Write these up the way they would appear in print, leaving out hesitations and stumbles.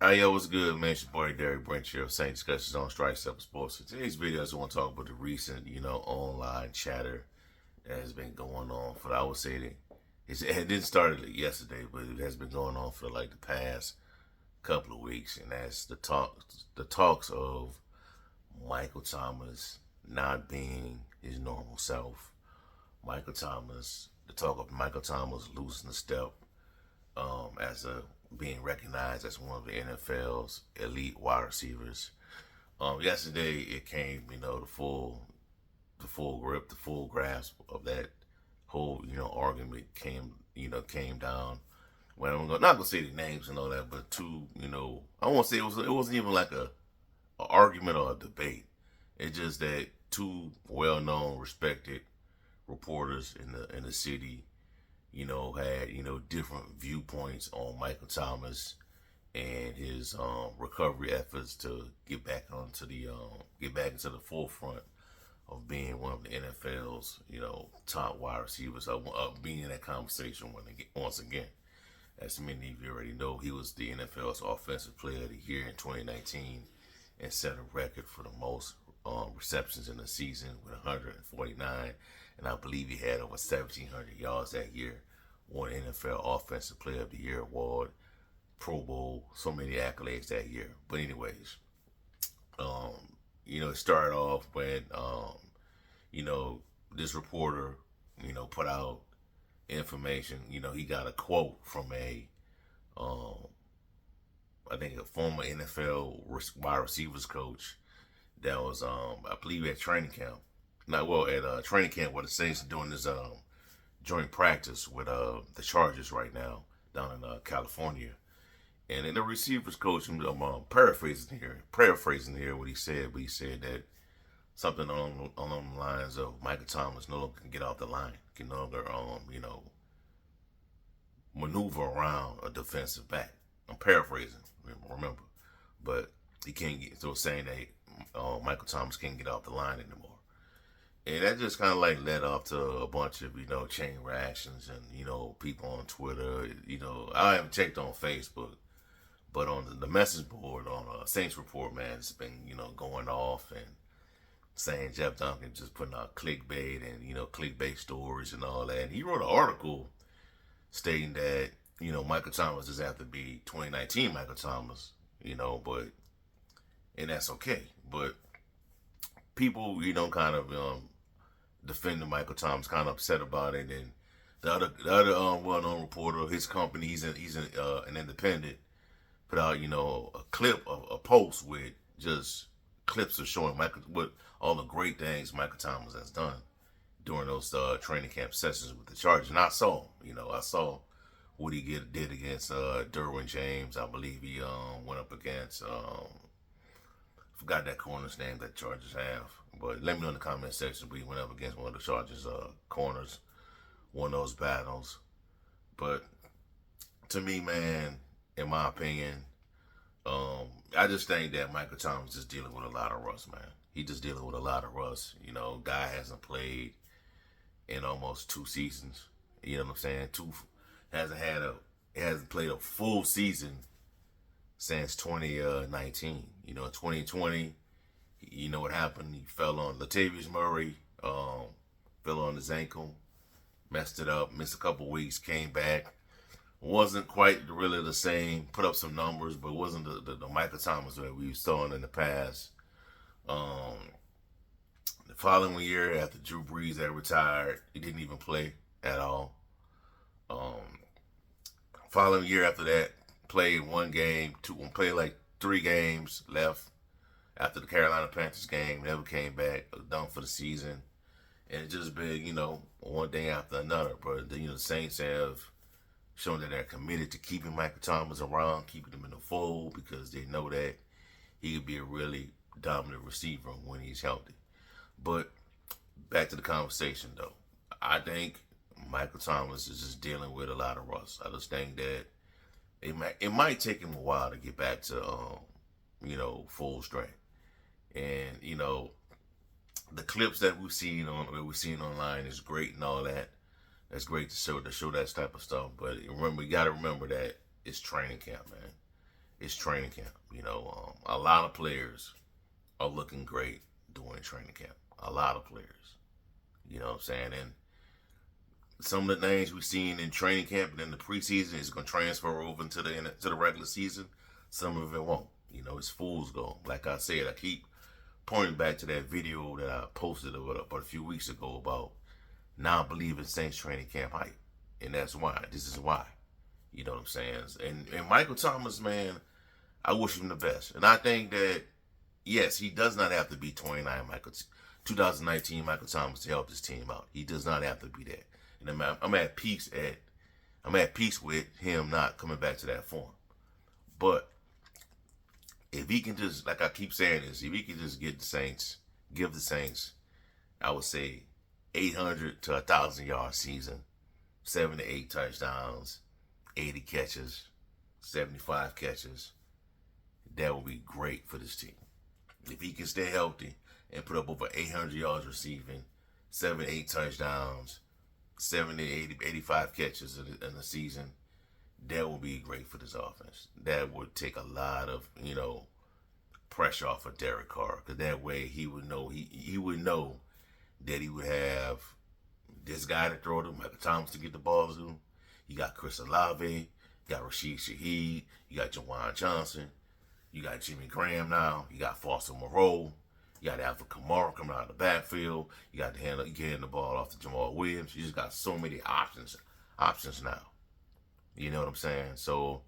Hey, yo, what's good, man? It's your boy Derek Brent here of Saint Discussions on Strike Seven Sports. For today's video, I just want to talk about the recent, online chatter that has been going on for, I would say, it didn't start yesterday, but it has been going on for like the past couple of weeks, and that's the talks of Michael Thomas not being his normal self. The talk of Michael Thomas losing the step as a being recognized as one of the NFL's elite wide receivers. Yesterday it came, the full grip, the full grasp of that whole, argument came down. Well, not gonna say the names and all that, but I won't say it wasn't even like a argument or a debate. It's just that two well known, respected reporters in the city had different viewpoints on Michael Thomas and his recovery efforts to get back into the forefront of being one of the NFL's top wide receivers. Being in that conversation once again. As many of you already know, he was the NFL's Offensive Player of the Year in 2019 and set a record for the most receptions in the season with 149, and I believe he had over 1,700 yards that year. Won NFL Offensive Player of the Year award, Pro Bowl, so many accolades that year. But anyways, it started off when this reporter put out information. He got a quote from I think a former NFL wide receivers coach that was I believe at training camp. Not well at training camp where the Saints are doing this joint practice with the Chargers right now down in California. And then the receivers coach, I'm paraphrasing here what he said, but he said that something along the lines of Michael Thomas no longer can get off the line, can no longer maneuver around a defensive back. I'm paraphrasing, remember, but he can't get so saying that Michael Thomas can't get off the line anymore. And that just kind of like led off to a bunch of, chain reactions and, people on Twitter. I haven't checked on Facebook, but on the message board on Saints Report, man, it's been, going off and saying Jeff Duncan just putting out clickbait and, clickbait stories and all that. And he wrote an article stating that, Michael Thomas doesn't have to be 2019 Michael Thomas, and that's okay. But people, kind of defending Michael Thomas, kind of upset about it, and the other well-known reporter, his company, he's an independent, put out a clip of a post with just clips of showing what all the great things Michael Thomas has done during those training camp sessions with the Chargers. And I saw what he did against Derwin James. I believe he went up against forgot that corner's name that Chargers have. But let me know in the comment section if he went up against one of the Chargers corners, won those battles. But to me, man, in my opinion, I just think that Michael Thomas is dealing with a lot of rust, man. He just dealing with a lot of rust. Guy hasn't played in almost 2 seasons. You know what I'm saying? Hasn't played a full season since 2019. 2020, what happened? He fell on Latavius Murray, fell on his ankle, messed it up, missed a couple weeks, came back. Wasn't quite really the same, put up some numbers, but wasn't the Michael Thomas that we saw in the past. The following year, after Drew Brees had retired, he didn't even play at all. Following year after that, played 1 game, played like 3 games left after the Carolina Panthers game, never came back, done for the season. And it's just been, one thing after another. But, the Saints have shown that they're committed to keeping Michael Thomas around, keeping him in the fold, because they know that he could be a really dominant receiver when he's healthy. But back to the conversation, though. I think Michael Thomas is just dealing with a lot of rust. I just think that it might take him a while to get back to, full strength. And, the clips that we've seen online is great and all that. That's great to show that type of stuff. But you got to remember that it's training camp, man. it's training camp. A lot of players are looking great during training camp. A lot of players. You know what I'm saying? And some of the names we've seen in training camp and in the preseason is going to transfer over into the regular season. Some of it won't. It's fool's gold. Like I said, I keep pointing back to that video that I posted about a few weeks ago about not believing Saints training camp hype. And that's why. This is why. You know what I'm saying? And Michael Thomas, man, I wish him the best. And I think that, yes, he does not have to be 2019 Michael Thomas to help this team out. He does not have to be that. And I'm at peace with him not coming back to that form. But if he can just, like I keep saying this, if he can just give the Saints, I would say 800 to 1,000 yard season, 7 to 8 touchdowns, 80 catches, 75 catches, that would be great for this team. If he can stay healthy and put up over 800 yards receiving, 7 to 8 touchdowns, 70, 80, 85 catches in the season, that would be great for this offense. That would take a lot of, pressure off of Derek Carr, because that way he would know he would know that he would have this guy to throw to, Michael Thomas to get the ball to. You got Chris Olave, you got Rashid Shaheed, you got Jawan Johnson, you got Jimmy Graham now, you got Foster Moreau, you got Alfred Kamara coming out of the backfield, you can hand the ball off to Jamal Williams. You just got so many options now. You know what I'm saying? So,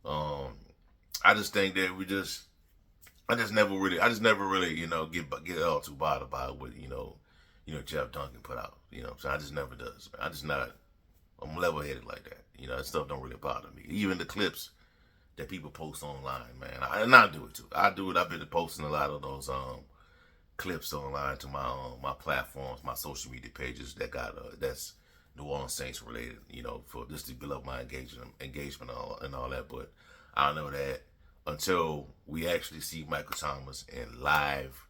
I just think that I just never really, get all too bothered by what, Jeff Duncan put out. So I just never does. I'm level-headed like that. That stuff don't really bother me. Even the clips that people post online, man. I do it too. I've been posting a lot of those clips online to my platforms, my social media pages that's New Orleans Saints related, for just to build up my engagement and all that. But I know that until we actually see Michael Thomas in live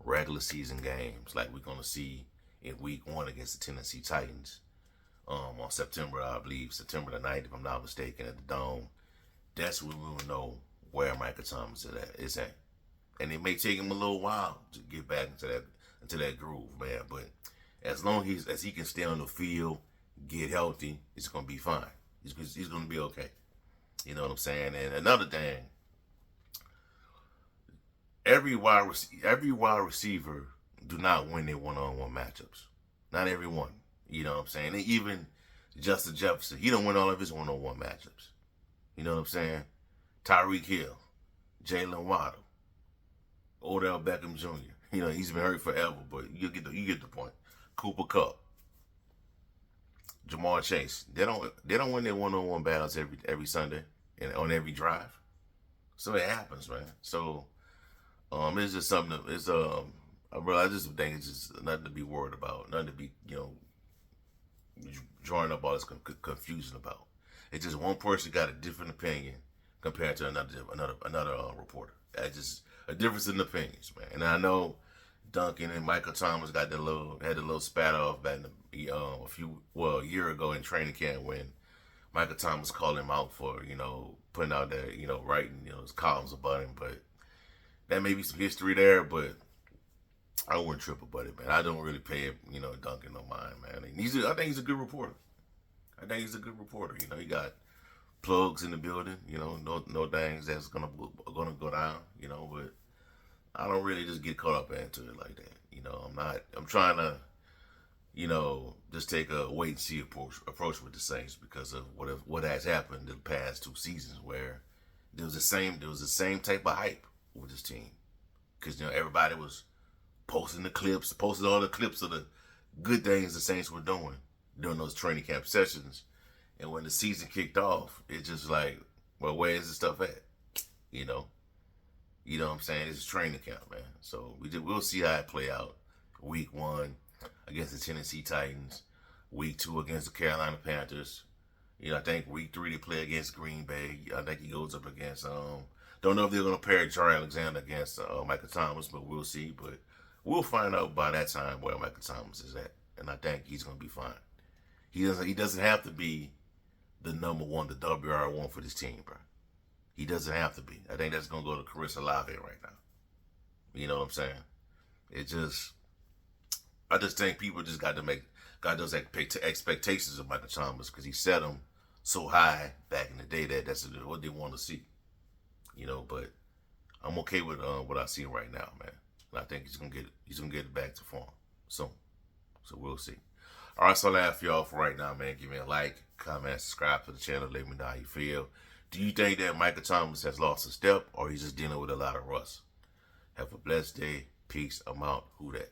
regular season games, like we're gonna see in Week 1 against the Tennessee Titans, on September the 9th, if I'm not mistaken, at the Dome, that's when we will know where Michael Thomas is at. And it may take him a little while to get back into that groove, man. But as long as he can stay on the field, get healthy, it's gonna be fine. He's gonna be okay. You know what I'm saying? And another thing, every wide receiver do not win their one-on-one matchups. Not every one. You know what I'm saying? And even Justin Jefferson, he don't win all of his one-on-one matchups. You know what I'm saying? Tyreek Hill, Jalen Waddle, Odell Beckham Jr. He's been hurt forever, but you get the point. Cooper Kupp, Jamar Chase. They don't win their one-on-one battles every Sunday and on every drive. So it happens, man. So it's just something I just think it's just nothing to be worried about, nothing to be drawing up all this confusion about. It's just one person got a different opinion compared to another reporter. That's just a difference in opinions, man. And I know Duncan and Michael Thomas had a little spat off back in a year ago in training camp when Michael Thomas called him out for putting out there writing his columns about him. But that may be some history there, but I wouldn't trip about it, man. I don't really pay Duncan no mind, man. I think he's a good reporter. He got plugs in the building. No things that's gonna go down. But I don't really just get caught up into it like that. I'm trying to, just take a wait and see approach with the Saints because of what has happened in the past 2 seasons where there was the same type of hype with this team because everybody was posting all the clips of the good things the Saints were doing during those training camp sessions, and when the season kicked off, it's just like, well, where is this stuff at? You know what I'm saying? It's training camp, man. So we'll see how it play out. Week 1 against the Tennessee Titans. Week 2 against the Carolina Panthers. I think Week 3 they play against Green Bay. I think he goes up against, don't know if they're going to pair Jaire Alexander against Michael Thomas, but we'll see. But we'll find out by that time where Michael Thomas is at. And I think he's going to be fine. He doesn't have to be the number one, the WR1 for this team, bro. He doesn't have to be. I think that's gonna go to Carissa Olave right now. You know what I'm saying? It just, I just think people just got those expectations of Michael Thomas because he set them so high back in the day that that's what they want to see. You know, but I'm okay with what I see right now, man. And I think he's gonna get it back to form soon. So we'll see. All right, so that's y'all for right now, man. Give me a like, comment, subscribe to the channel. Let me know how you feel. Do you think that Michael Thomas has lost a step, or he's just dealing with a lot of rust? Have a blessed day. Peace. I'm out. Who that?